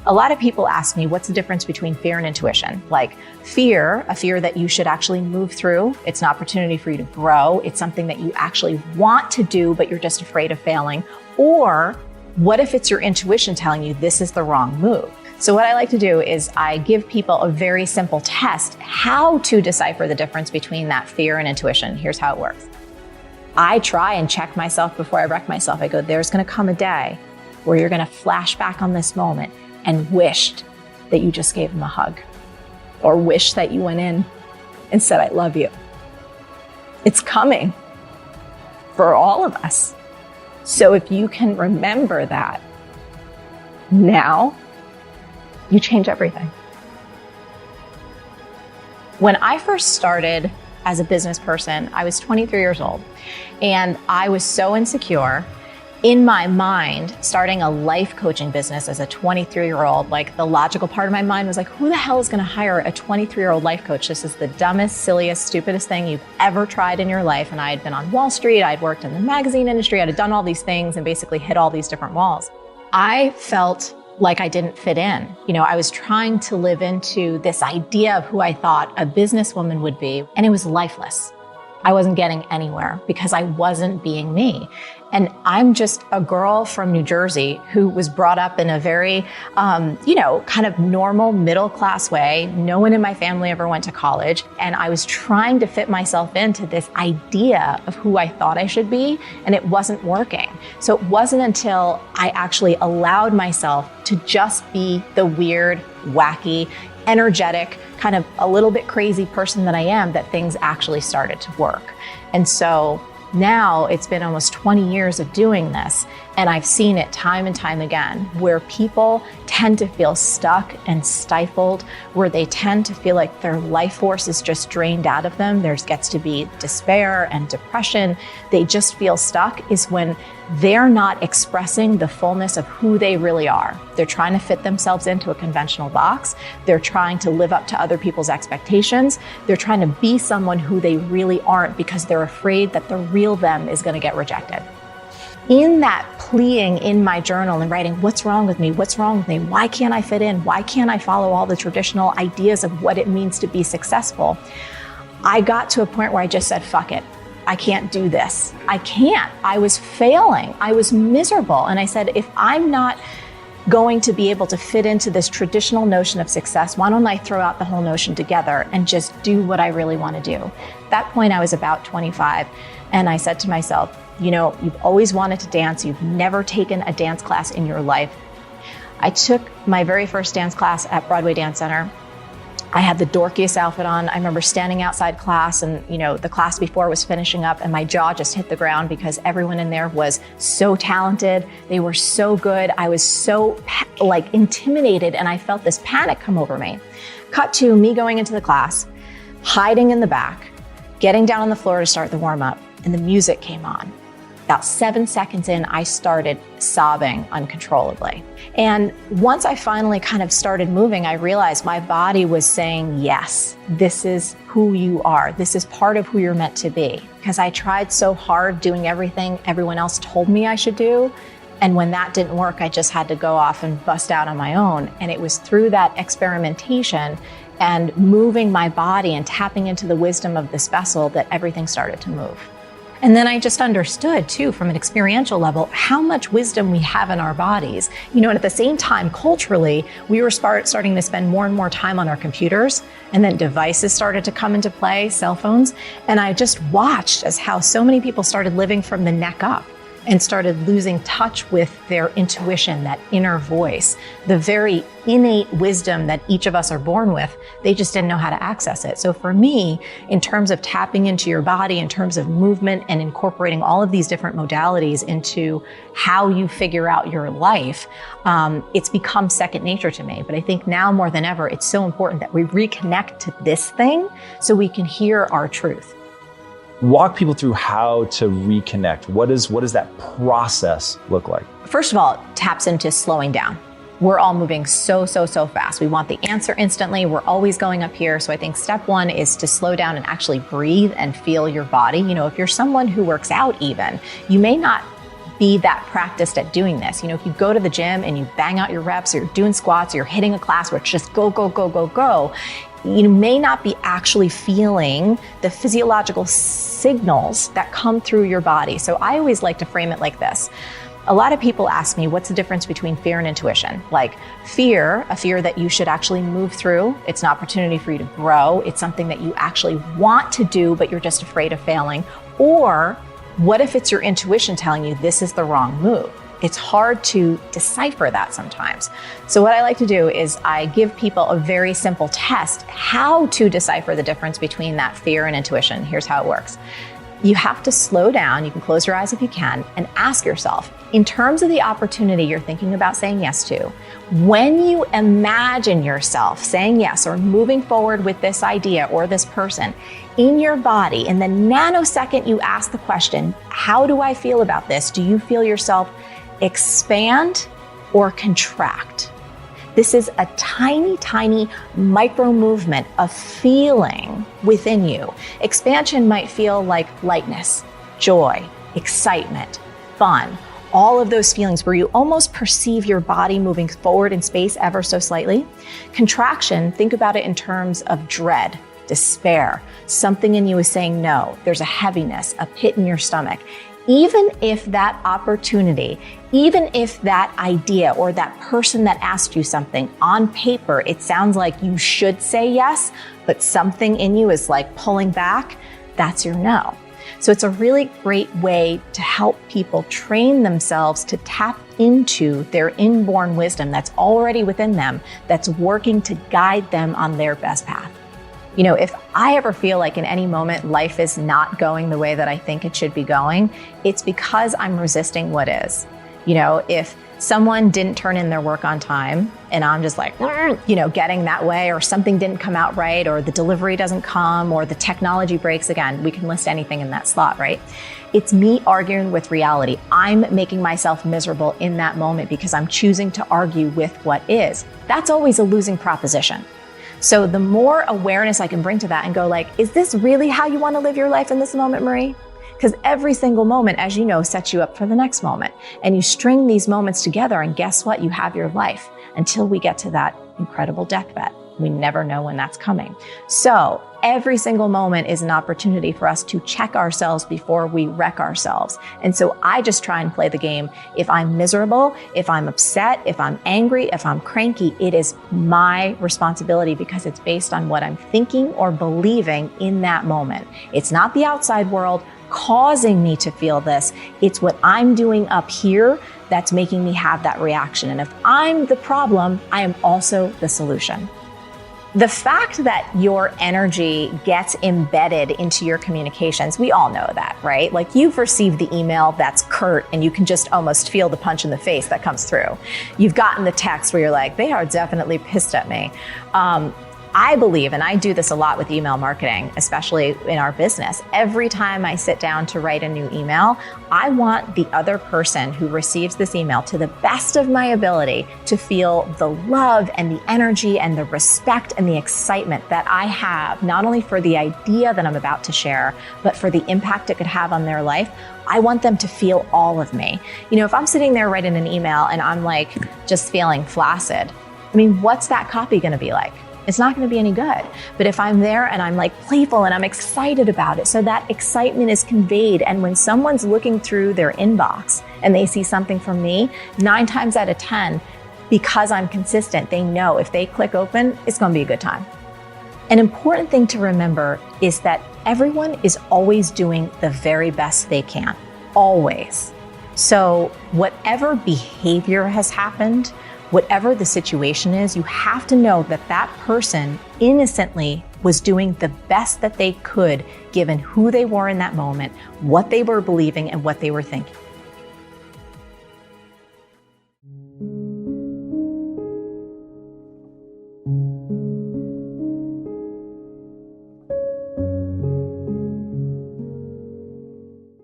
A lot of people ask me, what's the difference between fear and intuition? Like fear, a fear that you should actually move through. It's an opportunity for you to grow. It's something that you actually want to do, but you're just afraid of failing. Or what if it's your intuition telling you this is the wrong move? So what I like to do is I give people a very simple test, how to decipher the difference between that fear and intuition. Here's how it works. I try and check myself before I wreck myself. I go, there's gonna come a day where you're gonna flash back on this moment and wished that you just gave him a hug, or wish that you went in and said, I love you. It's coming for all of us. So if you can remember that now, you change everything. When I first started as a business person, I was 23 years old, and I was so insecure. In my mind, starting a life coaching business as a 23-year-old, like the logical part of my mind was like, who the hell is gonna hire a 23-year-old life coach? This is the dumbest, silliest, stupidest thing you've ever tried in your life. And I had been on Wall Street, I'd worked in the magazine industry, I had done all these things and basically hit all these different walls. I felt like I didn't fit in. You know, I was trying to live into this idea of who I thought a businesswoman would be, and it was lifeless. I wasn't getting anywhere because I wasn't being me. And I'm just a girl from New Jersey who was brought up in a very, kind of normal middle-class way. No one in my family ever went to college. And I was trying to fit myself into this idea of who I thought I should be, and it wasn't working. So it wasn't until I actually allowed myself to just be the weird, wacky, energetic, kind of a little bit crazy person that I am, that things actually started to work. And so now it's been almost 20 years of doing this, and I've seen it time and time again, where people tend to feel stuck and stifled, where they tend to feel like their life force is just drained out of them. There gets to be despair and depression. They just feel stuck is when they're not expressing the fullness of who they really are. They're trying to fit themselves into a conventional box. They're trying to live up to other people's expectations. They're trying to be someone who they really aren't because they're afraid that the real them is going to get rejected. In that pleading in my journal and writing, what's wrong with me? What's wrong with me? Why can't I fit in? Why can't I follow all the traditional ideas of what it means to be successful? I got to a point where I just said, fuck it. I can't do this. I can't. I was failing. I was miserable. And I said, if I'm not going to be able to fit into this traditional notion of success, why don't I throw out the whole notion together and just do what I really want to do? At that point, I was about 25. And I said to myself, you know, you've always wanted to dance. You've never taken a dance class in your life. I took my very first dance class at Broadway Dance Center. I had the dorkiest outfit on. I remember standing outside class and, the class before was finishing up and my jaw just hit the ground because everyone in there was so talented. They were so good. I was so intimidated and I felt this panic come over me. Cut to me going into the class, hiding in the back, getting down on the floor to start the warm up, and the music came on. About 7 seconds in, I started sobbing uncontrollably. And once I finally kind of started moving, I realized my body was saying, yes, this is who you are. This is part of who you're meant to be. Because I tried so hard doing everything everyone else told me I should do. And when that didn't work, I just had to go off and bust out on my own. And it was through that experimentation and moving my body and tapping into the wisdom of this vessel that everything started to move. And then I just understood too, from an experiential level, how much wisdom we have in our bodies. And at the same time, culturally, we were starting to spend more and more time on our computers, and then devices started to come into play, cell phones. And I just watched as how so many people started living from the neck up and started losing touch with their intuition, that inner voice, the very innate wisdom that each of us are born with. They just didn't know how to access it. So for me, in terms of tapping into your body, in terms of movement and incorporating all of these different modalities into how you figure out your life, it's become second nature to me. But I think now more than ever, it's so important that we reconnect to this thing so we can hear our truth. Walk people through how to reconnect. What does that process look like? First of all, it taps into slowing down. We're all moving so fast. We want the answer instantly. We're always going up here. So I think step one is to slow down and actually breathe and feel your body. If you're someone who works out even, you may not be that practiced at doing this. If you go to the gym and you bang out your reps, or you're doing squats, or you're hitting a class where it's just go, go, go, go, go, you may not be actually feeling the physiological signals that come through your body. So I always like to frame it like this. A lot of people ask me, what's the difference between fear and intuition? Like fear, a fear that you should actually move through. It's an opportunity for you to grow. It's something that you actually want to do, but you're just afraid of failing. Or what if it's your intuition telling you this is the wrong move? It's hard to decipher that sometimes. So what I like to do is I give people a very simple test, how to decipher the difference between that fear and intuition. Here's how it works. You have to slow down, you can close your eyes if you can, and ask yourself, in terms of the opportunity you're thinking about saying yes to, when you imagine yourself saying yes or moving forward with this idea or this person in your body, in the nanosecond you ask the question, how do I feel about this? Do you feel yourself expand or contract? This is a tiny, tiny micro movement of feeling within you. Expansion might feel like lightness, joy, excitement, fun, all of those feelings where you almost perceive your body moving forward in space ever so slightly. Contraction, think about it in terms of dread, despair. Something in you is saying no. There's a heaviness, a pit in your stomach. Even if that opportunity, even if that idea or that person that asked you something on paper, it sounds like you should say yes, but something in you is like pulling back, that's your no. So it's a really great way to help people train themselves to tap into their inborn wisdom that's already within them, that's working to guide them on their best path. If I ever feel like in any moment life is not going the way that I think it should be going, it's because I'm resisting what is. If someone didn't turn in their work on time and I'm just like, getting that way, or something didn't come out right, or the delivery doesn't come, or the technology breaks again, we can list anything in that slot, right? It's me arguing with reality. I'm making myself miserable in that moment because I'm choosing to argue with what is. That's always a losing proposition. So the more awareness I can bring to that and go like, is this really how you want to live your life in this moment, Marie? Because every single moment, as you know, sets you up for the next moment. And you string these moments together and guess what? You have your life until we get to that incredible deathbed. We never know when that's coming. So every single moment is an opportunity for us to check ourselves before we wreck ourselves. And so I just try and play the game. If I'm miserable, if I'm upset, if I'm angry, if I'm cranky, it is my responsibility because it's based on what I'm thinking or believing in that moment. It's not the outside world causing me to feel this. It's what I'm doing up here that's making me have that reaction. And if I'm the problem, I am also the solution. The fact that your energy gets embedded into your communications, we all know that, right? Like you've received the email that's curt and you can just almost feel the punch in the face that comes through. You've gotten the text where you're like, they are definitely pissed at me. I believe, and I do this a lot with email marketing, especially in our business, every time I sit down to write a new email, I want the other person who receives this email, to the best of my ability, to feel the love and the energy and the respect and the excitement that I have, not only for the idea that I'm about to share, but for the impact it could have on their life. I want them to feel all of me. If I'm sitting there writing an email and I'm like just feeling flaccid, what's that copy going to be like? It's not going to be any good. But if I'm there and I'm like playful and I'm excited about it, so that excitement is conveyed. And when someone's looking through their inbox and they see something from me, 9 times out of 10, because I'm consistent, they know if they click open, it's going to be a good time. An important thing to remember is that everyone is always doing the very best they can. Always. So whatever behavior has happened, whatever the situation is, you have to know that that person innocently was doing the best that they could given who they were in that moment, what they were believing, and what they were thinking.